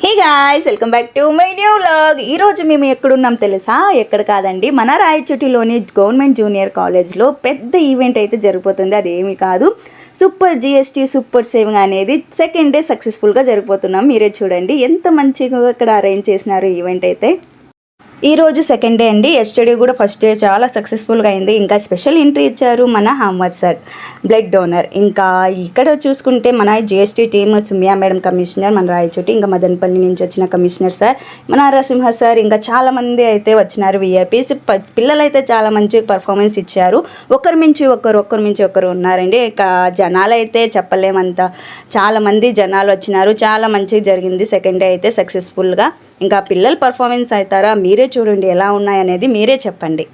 Hey guys, welcome back to my new vlog. ఈరోజు మేము ఎక్కడున్నాం తెలుసా? ఎక్కడ కాదండి, మన రాయచోటిలోని గవర్నమెంట్ జూనియర్ కాలేజ్లో పెద్ద ఈవెంట్ అయితే జరిగిపోతుంది. అది ఏమీ కాదు, సూపర్ జిఎస్టీ సూపర్ సేవింగ్ అనేది సెకండ్ డే సక్సెస్ఫుల్గా జరిగిపోతున్నాం. మీరే చూడండి ఎంత మంచిగా ఇక్కడ అరేంజ్ చేసినారు ఈవెంట్ అయితే. ఈరోజు సెకండ్ డే అండి. ఎస్టర్డే కూడా ఫస్ట్ డే చాలా సక్సెస్ఫుల్గా అయింది. ఇంకా స్పెషల్ ఎంట్రీ ఇచ్చారు మన అహ్మద్ సార్, బ్లడ్ డోనర్. ఇంకా ఇక్కడ చూసుకుంటే మన GST team Sumya madam commissioner మన రాయచోటి, ఇంకా మదనపల్లి నుంచి వచ్చిన కమిషనర్ సార్, మన నరసింహ సార్, ఇంకా చాలామంది అయితే వచ్చినారు విఐపీస్. పిల్లలు అయితే చాలా మంచి పర్ఫార్మెన్స్ ఇచ్చారు. ఒకరి మించి ఒకరు ఉన్నారండి. ఇక జనాలు అయితే చెప్పలేమంత, చాలామంది జనాలు వచ్చినారు. చాలా మంచిగా జరిగింది సెకండ్ డే అయితే సక్సెస్ఫుల్గా. ఇంకా పిల్లల పర్ఫార్మెన్స్ అవుతారా, మీరే చూడండి ఎలా ఉన్నాయనేది మీరే చెప్పండి.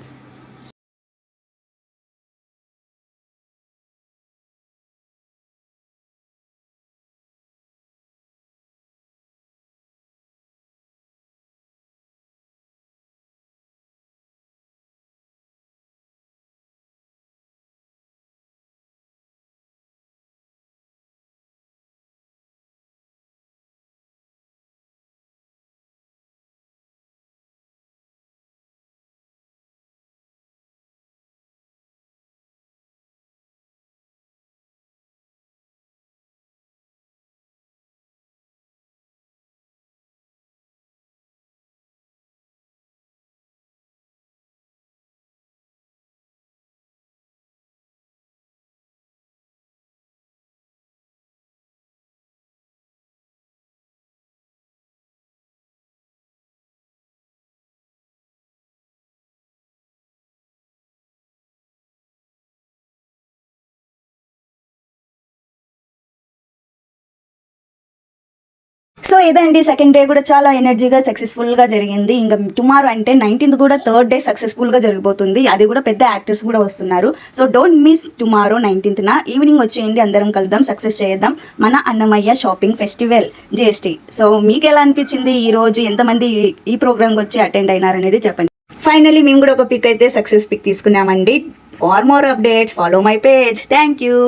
సో ఇదండి, సెకండ్ డే కూడా చాలా ఎనర్జీగా సక్సెస్ఫుల్గా జరిగింది. ఇంకా టుమారో అంటే 19th కూడా థర్డ్ డే సక్సెస్ఫుల్గా జరిగిపోతుంది. అది కూడా పెద్ద యాక్టర్స్ కూడా వస్తున్నారు. So don't miss tomorrow 19th evening వచ్చేయండి, అందరం కలుద్దాం, సక్సెస్ చేద్దాం మన Annamayya shopping festival GST. So మీకు ఎలా అనిపించింది ఈ రోజు, ఎంతమంది ఈ ప్రోగ్రామ్కి వచ్చి అటెండ్ అయినారనేది చెప్పండి. ఫైనలీ మేము కూడా ఒక పిక్ అయితే సక్సెస్ పిక్ తీసుకున్నామండి. For more updates follow my page. Thank you.